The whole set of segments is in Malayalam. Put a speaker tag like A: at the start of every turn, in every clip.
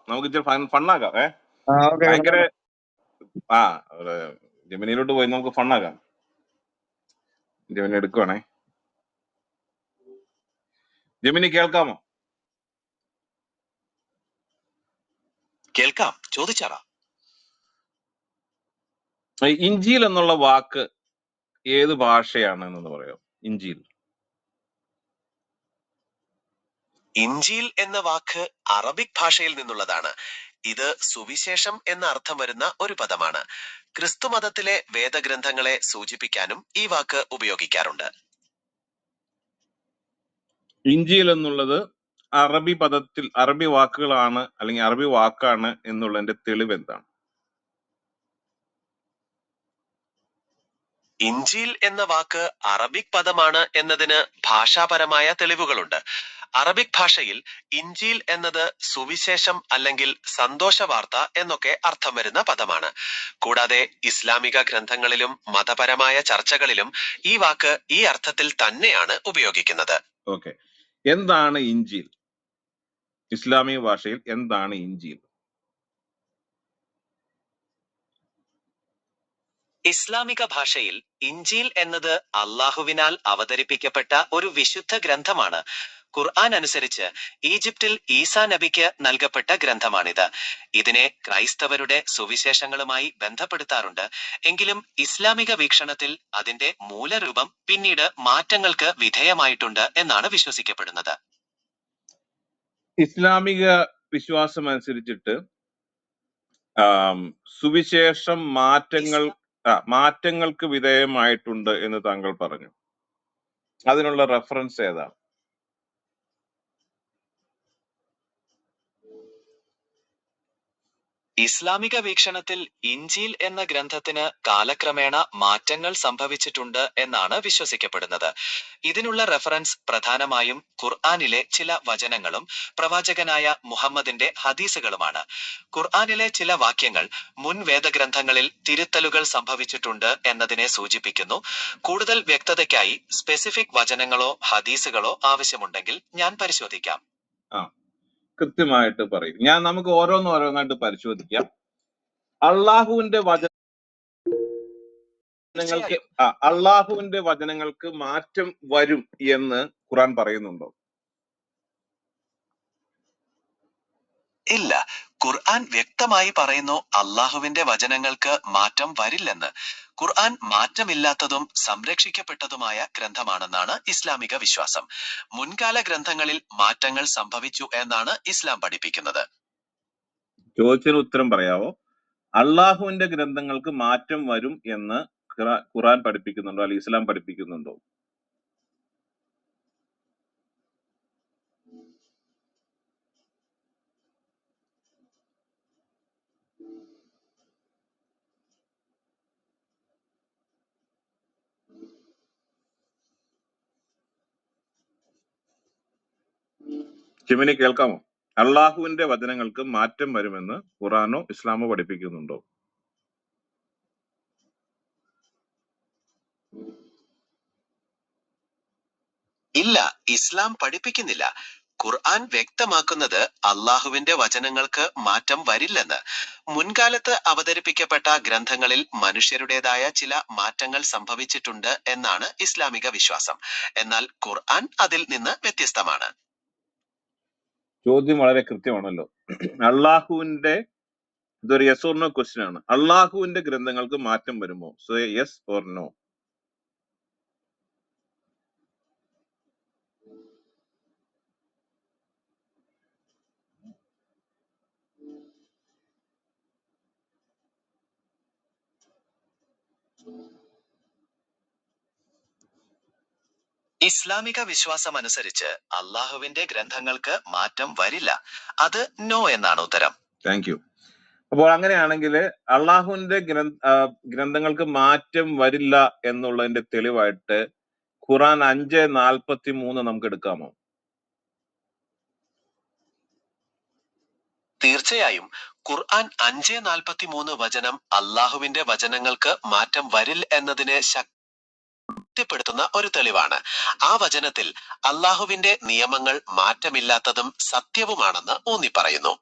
A: നമുക്ക് ഇച്ചിരി ഫണ്ണാക്കാം.
B: ഓക്കെ.
A: ഭയങ്കര ജെമിനിയിലോട്ട് പോയി നമുക്ക് ഫണ്ണാക്കാം. ജെമിനി എടുക്കുവാണേ. ജെമിനി കേൾക്കാമോ?
C: കേൾക്കാം, ചോദിച്ചാടാ.
A: ഇഞ്ചിയിൽ എന്നുള്ള വാക്ക് ഏത് ഭാഷയാണ് എന്ന് പറയാം? ഇഞ്ചിയിൽ.
C: ഇഞ്ചീൽ എന്ന വാക്ക് അറബിക് ഭാഷയിൽ നിന്നുള്ളതാണ്. ഇത് സുവിശേഷം എന്ന അർത്ഥം വരുന്ന ഒരു പദമാണ്. ക്രിസ്തു മതത്തിലെ വേദഗ്രന്ഥങ്ങളെ സൂചിപ്പിക്കാനും ഈ വാക്ക് ഉപയോഗിക്കാറുണ്ട്.
A: ഇഞ്ചിയിൽ എന്നുള്ളത് അറബി വാക്കുകളാണ് അല്ലെങ്കിൽ അറബി വാക്കാണ് എന്നുള്ളതിന്റെ തെളിവ് എന്താണ്?
C: ഇഞ്ചീൽ എന്ന വാക്ക് അറബിക് പദമാണ് എന്നതിന് ഭാഷാപരമായ തെളിവുകളുണ്ട്. അറബിക് ഭാഷയിൽ ഇഞ്ചീൽ എന്നത് സുവിശേഷം അല്ലെങ്കിൽ സന്തോഷ വാർത്ത എന്നൊക്കെ അർത്ഥം വരുന്ന പദമാണ്. കൂടാതെ ഇസ്ലാമിക ഗ്രന്ഥങ്ങളിലും മതപരമായ ചർച്ചകളിലും ഈ വാക്ക് ഈ അർത്ഥത്തിൽ തന്നെയാണ് ഉപയോഗിക്കുന്നത്.
A: ഓക്കെ, എന്താണ് ഇഞ്ചീൽ? ഇസ്ലാമിക ഭാഷയിൽ എന്താണ് ഇഞ്ചീൽ?
C: ഇസ്ലാമിക ഭാഷയിൽ ഇഞ്ചീൽ എന്നത് അള്ളാഹുവിനാൽ അവതരിപ്പിക്കപ്പെട്ട ഒരു വിശുദ്ധ ഗ്രന്ഥമാണ്. ഖുർആൻ അനുസരിച്ച് ഈജിപ്തിൽ ഈസാ നബിക്ക് നൽകപ്പെട്ട ഗ്രന്ഥമാണിത്. ഇതിനെ ക്രൈസ്തവരുടെ സുവിശേഷങ്ങളുമായി ബന്ധപ്പെടുത്താറുണ്ട്. എങ്കിലും ഇസ്ലാമിക വീക്ഷണത്തിൽ അതിന്റെ മൂലരൂപം പിന്നീട് മാറ്റങ്ങൾക്ക് വിധേയമായിട്ടുണ്ട് എന്നാണ് വിശ്വസിക്കപ്പെടുന്നത്.
A: ഇസ്ലാമിക വിശ്വാസം അനുസരിച്ചിട്ട് സുവിശേഷം മാറ്റങ്ങൾക്ക് വിധേയമായിട്ടുണ്ട് എന്ന് താങ്കൾ പറഞ്ഞു. അതിനുള്ള റെഫറൻസ് ഏതാണ്?
C: ഇസ്ലാമിക വീക്ഷണത്തിൽ ഇഞ്ചീൽ എന്ന ഗ്രന്ഥത്തിന് കാലക്രമേണ മാറ്റങ്ങൾ സംഭവിച്ചിട്ടുണ്ട് എന്നാണ് വിശ്വസിക്കപ്പെടുന്നത്. ഇതിനുള്ള റെഫറൻസ് പ്രധാനമായും ഖുർആനിലെ ചില വചനങ്ങളും പ്രവാചകനായ മുഹമ്മദിന്റെ ഹദീസുകളുമാണ്. ഖുർആനിലെ ചില വാക്യങ്ങൾ മുൻ വേദഗ്രന്ഥങ്ങളിൽ തിരുത്തലുകൾ സംഭവിച്ചിട്ടുണ്ട് എന്നതിനെ സൂചിപ്പിക്കുന്നു. കൂടുതൽ വ്യക്തതയ്ക്കായി സ്പെസിഫിക് വചനങ്ങളോ ഹദീസുകളോ ആവശ്യമുണ്ടെങ്കിൽ ഞാൻ പരിശോധിക്കാം.
A: കൃത്യമായിട്ട് പറയും. നമുക്ക് ഓരോന്നായിട്ട് പരിശോധിക്കാം. അള്ളാഹുവിന്റെ വചനങ്ങൾക്ക് മാറ്റം വരും എന്ന് ഖുർആൻ പറയുന്നുണ്ടോ?
C: ഇല്ല, ഖുർആൻ വ്യക്തമായി പറയുന്നു അള്ളാഹുവിന്റെ വചനങ്ങൾക്ക് മാറ്റം വരില്ലെന്ന്. ഖുർആൻ മാറ്റമില്ലാത്തതും സംരക്ഷിക്കപ്പെട്ടതുമായ ഗ്രന്ഥമാണെന്നാണ് ഇസ്ലാമിക വിശ്വാസം. മുൻകാല ഗ്രന്ഥങ്ങളിൽ മാറ്റങ്ങൾ സംഭവിച്ചു എന്നാണ് ഇസ്ലാം പഠിപ്പിക്കുന്നത്.
A: ചോദിച്ചതിന് ഉത്തരം പറയാവോ? അള്ളാഹുവിന്റെ ഗ്രന്ഥങ്ങൾക്ക് മാറ്റം വരും എന്ന് ഖുർആൻ പഠിപ്പിക്കുന്നുണ്ടോ അല്ലെങ്കിൽ ഇസ്ലാം പഠിപ്പിക്കുന്നുണ്ടോ? ജെമിനി കേൾക്കാമോ? അള്ളാഹുവിന്റെ വചനങ്ങൾക്ക് മാറ്റം വരുമെന്ന് ഖുർആനോ ഇസ്ലാമോ പഠിപ്പിക്കുന്നുണ്ടോ?
C: ഇല്ല, ഇസ്ലാം പഠിപ്പിക്കുന്നില്ല. ഖുർആൻ വ്യക്തമാക്കുന്നത് അള്ളാഹുവിന്റെ വചനങ്ങൾക്ക് മാറ്റം വരില്ലെന്ന്. മുൻകാലത്ത് അവതരിപ്പിക്കപ്പെട്ട ഗ്രന്ഥങ്ങളിൽ മനുഷ്യരുടേതായ ചില മാറ്റങ്ങൾ സംഭവിച്ചിട്ടുണ്ട് എന്നാണ് ഇസ്ലാമിക വിശ്വാസം. എന്നാൽ ഖുർആൻ അതിൽ നിന്ന് വ്യത്യസ്തമാണ്.
A: ചോദ്യം വളരെ കൃത്യമാണല്ലോ. അള്ളാഹുവിന്റെ ഇതൊരു യെസ് ഓർ നോ ക്വസ്റ്റ്യൻ ആണ്. അള്ളാഹുവിന്റെ ഗ്രന്ഥങ്ങൾക്ക് മാറ്റം വരുമോ? So yes or no.
C: ഇസ്ലാമിക വിശ്വാസം അനുസരിച്ച് അള്ളാഹുവിന്റെ ഗ്രന്ഥങ്ങൾക്ക് മാറ്റം വരില്ല. അത് നോ എന്നാണ് ഉത്തരം.
A: Thank you. അപ്പോൾ അങ്ങനെയാണെങ്കിൽ അള്ളാഹുവിന്റെ ഗ്രന്ഥങ്ങൾക്ക് മാറ്റം വരില്ല എന്നുള്ളതിന്റെ തെളിവായിട്ട് ഖുർആൻ 5:43 നമുക്ക് എടുക്കാമോ?
C: തീർച്ചയായും. ഖുർആൻ 5:43 വചനം അള്ളാഹുവിന്റെ വചനങ്ങൾക്ക് മാറ്റം വരില്ല എന്നതിനെ ശക്തിപ്പെടുത്തുന്ന ഒരു തെളിവാണ്. ആ വചനത്തിൽ അള്ളാഹുവിന്റെ നിയമങ്ങൾ മാറ്റമില്ലാത്തതും സത്യവുമാണെന്ന് ഊന്നി പറയുന്നു.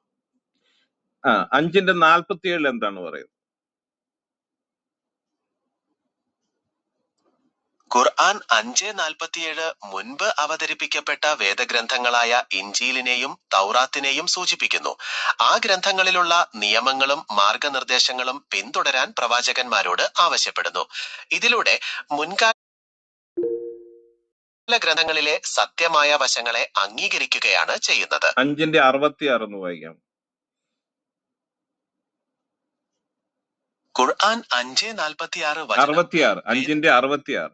A: 5:47 എന്താണ് പറയുന്നത്?
C: ഖുർആൻ 5:47 മുൻപ് അവതരിപ്പിക്കപ്പെട്ട വേദഗ്രന്ഥങ്ങളായ ഇഞ്ചീലിനെയും തൗറാത്തിനെയും സൂചിപ്പിക്കുന്നു. ആ ഗ്രന്ഥങ്ങളിലുള്ള നിയമങ്ങളും മാർഗനിർദ്ദേശങ്ങളും പിന്തുടരാൻ പ്രവാചകന്മാരോട് ആവശ്യപ്പെടുന്നു. ഇതിലൂടെ മുൻകാല ഗ്രന്ഥങ്ങളിലെ സത്യമായ വശങ്ങളെ അംഗീകരിക്കുകയാണ് ചെയ്യുന്നത്.
A: 5:66 ഒന്ന് വായിക്കാം.
C: ഖുർആൻ 5:46 വചനം
A: 66. 5:66.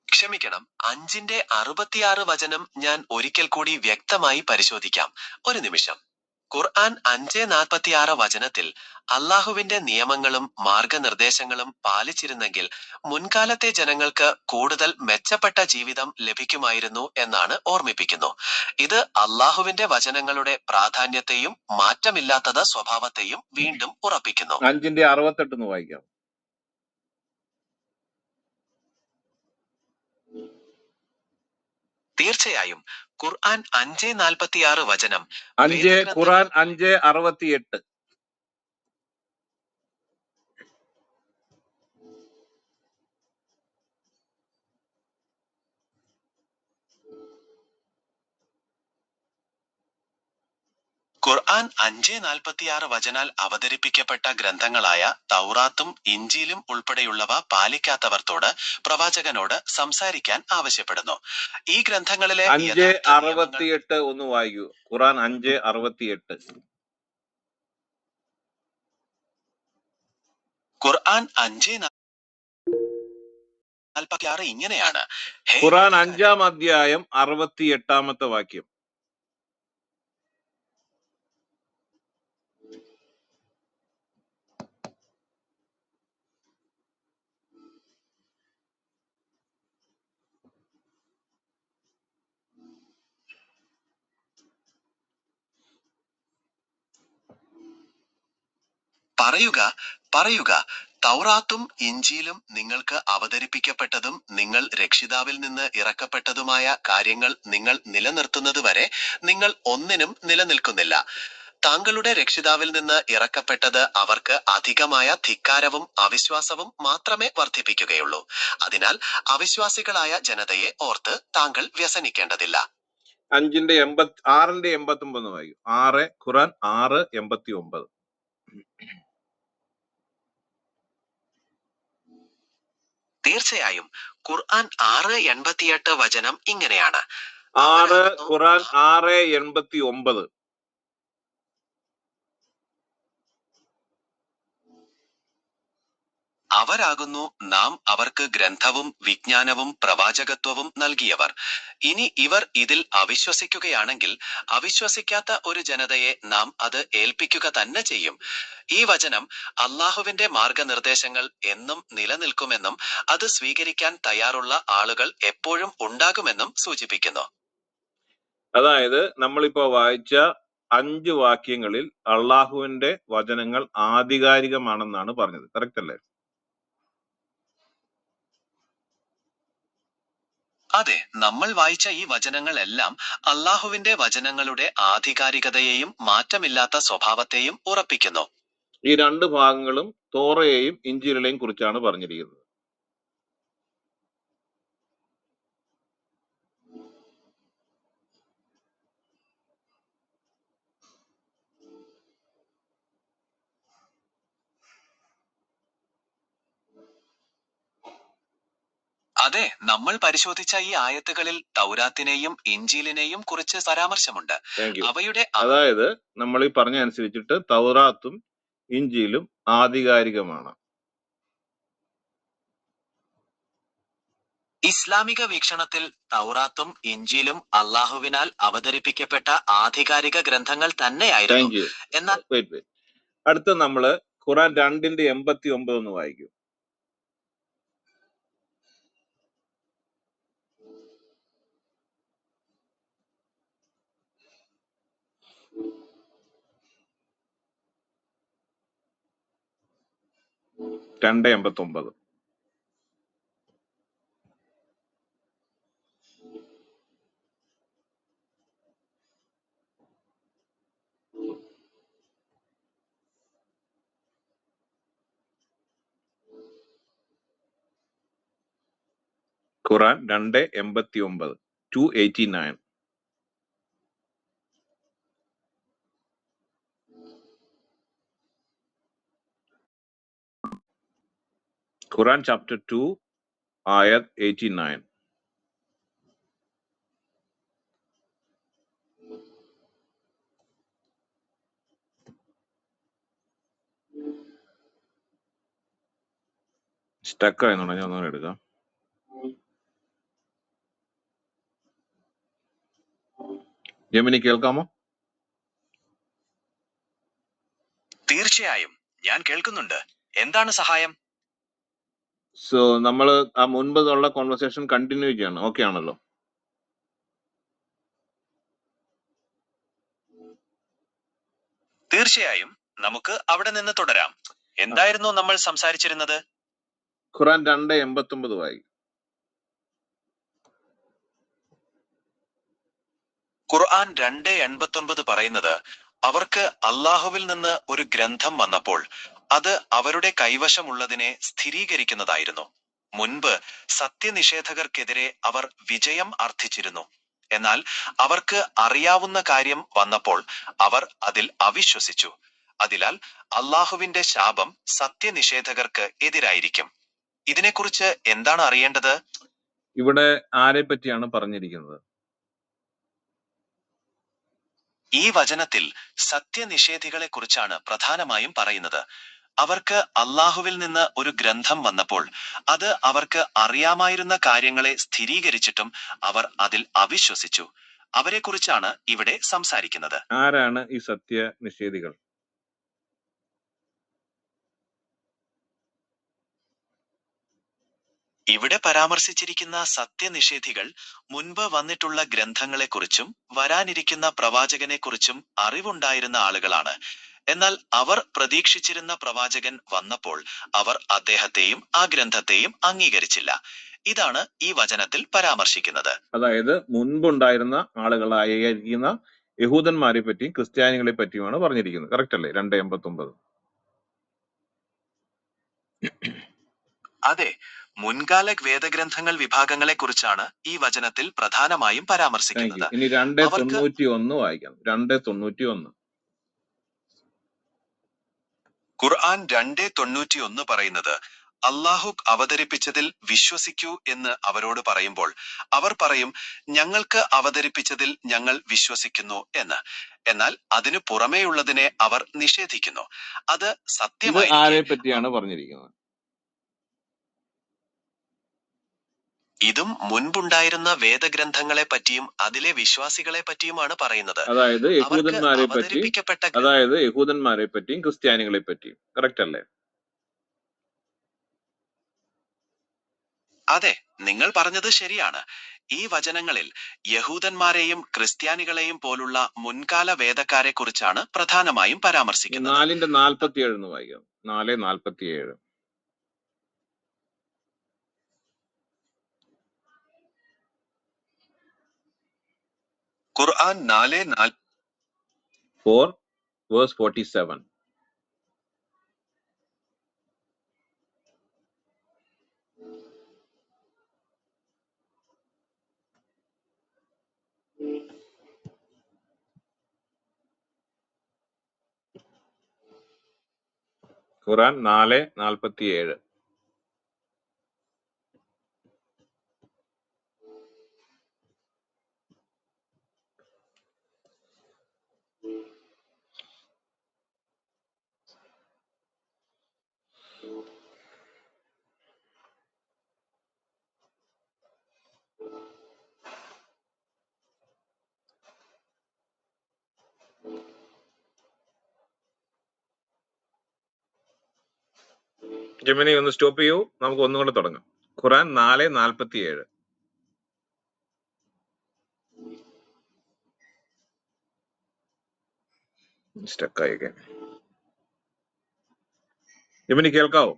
C: ക്ഷമിക്കണം, 5:66 വചനം ഞാൻ ഒരിക്കൽ കൂടി വ്യക്തമായി പരിശോധിക്കാം. ഒരു നിമിഷം. ഖുർആൻ 5:46 വചനത്തിൽ അള്ളാഹുവിന്റെ നിയമങ്ങളും മാർഗനിർദ്ദേശങ്ങളും പാലിച്ചിരുന്നെങ്കിൽ മുൻകാലത്തെ ജനങ്ങൾക്ക് കൂടുതൽ മെച്ചപ്പെട്ട ജീവിതം ലഭിക്കുമായിരുന്നു എന്നാണ് ഓർമ്മിപ്പിക്കുന്നു. ഇത് അള്ളാഹുവിന്റെ വചനങ്ങളുടെ പ്രാധാന്യത്തെയും മാറ്റമില്ലാത്തത് സ്വഭാവത്തെയും വീണ്ടും ഉറപ്പിക്കുന്നു.
A: 5:68 ഒന്ന് വായിക്കാം.
C: തീർച്ചയായും ഖുർആൻ 5:46 വചനം
A: ഖുർആൻ 5:68.
C: ഖുർആൻ 5:46 വചനാൽ അവതരിപ്പിക്കപ്പെട്ട ഗ്രന്ഥങ്ങളായ തൗറാത്തും ഇഞ്ചീലും ഉൾപ്പെടെയുള്ളവ പാലിക്കാത്തവർത്തോട് പ്രവാചകനോട് സംസാരിക്കാൻ ആവശ്യപ്പെടുന്നു. ഈ ഗ്രന്ഥങ്ങളിലെ
A: 5:68 ഒന്ന് വായിക്കൂ. ഖുർആൻ 5:68.
C: ഖുർആൻ 5:46 ഇങ്ങനെയാണ്.
A: ഖുർആൻ 5-ാം അധ്യായം 68-ാമത്തെ വാക്യം.
C: പറയുക, തൗറാത്തും ഇഞ്ചീലും നിങ്ങൾക്ക് അവതരിപ്പിക്കപ്പെട്ടതും നിങ്ങൾ രക്ഷിതാവിൽ നിന്ന് ഇറക്കപ്പെട്ടതുമായ കാര്യങ്ങൾ നിങ്ങൾ നിലനിർത്തുന്നതുവരെ നിങ്ങൾ ഒന്നിനും നിലനിൽക്കുന്നില്ല. താങ്കളുടെ രക്ഷിതാവിൽ നിന്ന് ഇറക്കപ്പെട്ടത് അവർക്ക് അധികമായ ധിക്കാരവും അവിശ്വാസവും മാത്രമേ വർദ്ധിപ്പിക്കുകയുള്ളൂ. അതിനാൽ അവിശ്വാസികളായ ജനതയെ ഓർത്ത് താങ്കൾ വ്യസനിക്കേണ്ടതില്ല.
A: 6:89 വായിക്കും. ഖുർആൻ 6:89.
C: തീർച്ചയായും ഖുർആൻ 6:88 വചനം ഇങ്ങനെയാണ്.
A: ഖുർആൻ 6:89.
C: അവരാകുന്നു നാം അവർക്ക് ഗ്രന്ഥവും വിജ്ഞാനവും പ്രവാചകത്വവും നൽകിയവർ. ഇനി ഇവർ ഇതിൽ അവിശ്വസിക്കുകയാണെങ്കിൽ അവിശ്വസിക്കാത്ത ഒരു ജനതയെ നാം അത് ഏൽപ്പിക്കുക തന്നെ ചെയ്യും. ഈ വചനം അള്ളാഹുവിന്റെ മാർഗനിർദ്ദേശങ്ങൾ എന്നും നിലനിൽക്കുമെന്നും അത് സ്വീകരിക്കാൻ തയ്യാറുള്ള ആളുകൾ എപ്പോഴും ഉണ്ടാകുമെന്നും സൂചിപ്പിക്കുന്നു.
A: അതായത് നമ്മളിപ്പോ വായിച്ച 5 വാക്യങ്ങളിൽ അള്ളാഹുവിന്റെ വചനങ്ങൾ ആധികാരികമാണെന്നാണ് പറഞ്ഞത്. കറക്റ്റ് അല്ലേ?
C: അതെ, നമ്മൾ വായിച്ച ഈ വചനങ്ങൾ എല്ലാം അള്ളാഹുവിന്റെ വചനങ്ങളുടെ ആധികാരികതയെയും മാറ്റമില്ലാത്ത സ്വഭാവത്തെയും ഉറപ്പിക്കുന്നു.
A: ഈ 2 ഭാഗങ്ങളും തോറയെയും ഇഞ്ചീലിനെയും കുറിച്ചാണ് പറഞ്ഞിരിക്കുന്നത്.
C: അതെ, നമ്മൾ പരിശോധിച്ച ഈ ആയത്തുകളിൽ തൗറാത്തിനെയും ഇഞ്ചീലിനെയും കുറിച്ച് പരാമർശമുണ്ട്. അവയുടെ
A: അതായത് നമ്മൾ ഈ പറഞ്ഞ അനുസരിച്ചിട്ട് തൗറാത്തും ഇഞ്ചീലും ആധികാരികമാണ്.
C: ഇസ്ലാമിക വീക്ഷണത്തിൽ തൗറാത്തും ഇഞ്ചീലും അള്ളാഹുവിനാൽ അവതരിപ്പിക്കപ്പെട്ട ആധികാരിക ഗ്രന്ഥങ്ങൾ തന്നെയായിരുന്നു. എന്നാൽ
A: അടുത്ത നമ്മള് ഖുർആൻ 2:89 ഒന്ന് വായിക്കും. ഖുറാൻ 2:89 289. ഖുറാൻ chapter 2 ayat 89. സ്റ്റക്ക് ആയെന്നുണ്ടോ? ഞാൻ ഒന്നുകൂടെ എടുക്കാം. ജെമിനി കേൾക്കാമോ?
C: തീർച്ചയായും ഞാൻ കേൾക്കുന്നുണ്ട്. എന്താണ് സഹായം?
A: സോ നമ്മൾ ആ മുൻപുള്ള കോൺവെർസേഷൻ കണ്ടിന്യൂ ചെയ്യണം. ഓക്കെ ആണല്ലോ?
C: തീർച്ചയായും നമുക്ക് അവിടെ നിന്ന് തുടരാം. എന്തായിരുന്നു നമ്മൾ സംസാരിച്ചിരുന്നത്?
A: ഖുറാൻ 2:89 വായി.
C: ഖുർആൻ 2:89 പറയുന്നത്, അവർക്ക് അള്ളാഹുവിൽ നിന്ന് ഒരു ഗ്രന്ഥം വന്നപ്പോൾ അത് അവരുടെ കൈവശമുള്ളതിനെ സ്ഥിരീകരിക്കുന്നതായിരുന്നു. മുൻപ് സത്യനിഷേധകർക്കെതിരെ അവർ വിജയം അർത്ഥിച്ചിരുന്നു. എന്നാൽ അവർക്ക് അറിയാവുന്ന കാര്യം വന്നപ്പോൾ അവർ അതിൽ അവിശ്വസിച്ചു. അതിനാൽ അള്ളാഹുവിന്റെ ശാപം സത്യനിഷേധകർക്ക് എതിരായിരിക്കും. ഇതിനെക്കുറിച്ച് എന്താണ് അറിയേണ്ടത്?
A: ഇവിടെ ആരെ പറ്റിയാണ് പറഞ്ഞിരിക്കുന്നത്?
C: ഈ വചനത്തിൽ സത്യനിഷേധികളെ കുറിച്ചാണ് പ്രധാനമായും പറയുന്നത്. അവർക്ക് അള്ളാഹുവിൽ നിന്ന് ഒരു ഗ്രന്ഥം വന്നപ്പോൾ അത് അവർക്ക് അറിയാമായിരുന്ന കാര്യങ്ങളെ സ്ഥിരീകരിച്ചിട്ടും അവർ അതിൽ അവിശ്വസിച്ചു. അവരെക്കുറിച്ചാണ് ഇവിടെ സംസാരിക്കുന്നത്.
A: ആരാണ് ഈ സത്യനിഷേധികൾ?
C: ഇവിടെ പരാമർശിച്ചിരിക്കുന്ന സത്യനിഷേധികൾ മുൻപ് വന്നിട്ടുള്ള ഗ്രന്ഥങ്ങളെക്കുറിച്ചും വരാനിരിക്കുന്ന പ്രവാചകനെക്കുറിച്ചും അറിവുണ്ടായിരുന്ന ആളുകളാണ്. എന്നാൽ അവർ പ്രതീക്ഷിച്ചിരുന്ന പ്രവാചകൻ വന്നപ്പോൾ അവർ അദ്ദേഹത്തെയും ആ ഗ്രന്ഥത്തെയും അംഗീകരിച്ചില്ല. ഇതാണ് ഈ വചനത്തിൽ പരാമർശിക്കുന്നത്.
A: അതായത് മുൻപുണ്ടായിരുന്ന ആളുകളായിരിക്കുന്ന യഹൂദന്മാരെ പറ്റിയും ക്രിസ്ത്യാനികളെ പറ്റിയുമാണ് പറഞ്ഞിരിക്കുന്നത്. കറക്റ്റ് അല്ലേ? 2:89.
C: അതെ, മുൻകാല വേദഗ്രന്ഥങ്ങൾ വിഭാഗങ്ങളെ കുറിച്ചാണ് ഈ വചനത്തിൽ പ്രധാനമായും പരാമർശിക്കുന്നത്.
A: ഇനി 2:91 വായിക്കാം. 2:91.
C: ഖുർആൻ 2:91 പറയുന്നത്, അള്ളാഹു അവതരിപ്പിച്ചതിൽ വിശ്വസിക്കൂ എന്ന് അവരോട് പറയുമ്പോൾ അവർ പറയും, ഞങ്ങൾക്ക് അവതരിപ്പിച്ചതിൽ ഞങ്ങൾ വിശ്വസിക്കുന്നു എന്ന്. എന്നാൽ അതിനു പുറമേയുള്ളതിനെ അവർ നിഷേധിക്കുന്നു. അത് സത്യമായി
A: ആരെ പറ്റിയാണ് പറഞ്ഞിരിക്കുന്നത്?
C: ഇതും മുൻപുണ്ടായിരുന്ന വേദഗ്രന്ഥങ്ങളെ പറ്റിയും അതിലെ വിശ്വാസികളെ പറ്റിയുമാണ് പറയുന്നത്.
A: അതായത്
C: അവർക്ക്
A: യഹൂദന്മാരെ പറ്റി,
C: അവതരിപ്പിക്കപ്പെട്ട
A: അതായത് യഹൂദന്മാരെ പറ്റിയും ക്രിസ്ത്യാനികളെ പറ്റിയും. കറക്റ്റ് അല്ലേ?
C: അതെ, നിങ്ങൾ പറഞ്ഞത് ശരിയാണ്. ഈ വചനങ്ങളിൽ യഹൂദന്മാരെയും ക്രിസ്ത്യാനികളെയും പോലുള്ള മുൻകാല വേദക്കാരെ കുറിച്ചാണ് പ്രധാനമായും പരാമർശിക്കുന്നത്.
A: 4:47 വായിക്കാം. 4:47.
C: ഖുർആൻ
A: 4:47. ഖുറാൻ 4:47. ജെമിനി ഒന്ന് സ്റ്റോപ്പ് ചെയ്യൂ, നമുക്ക് ഒന്നുകൂടെ തുടങ്ങാം. ഖുറാൻ 4:47. സ്റ്റക്കായി. ജെമിനി കേൾക്കാവോ?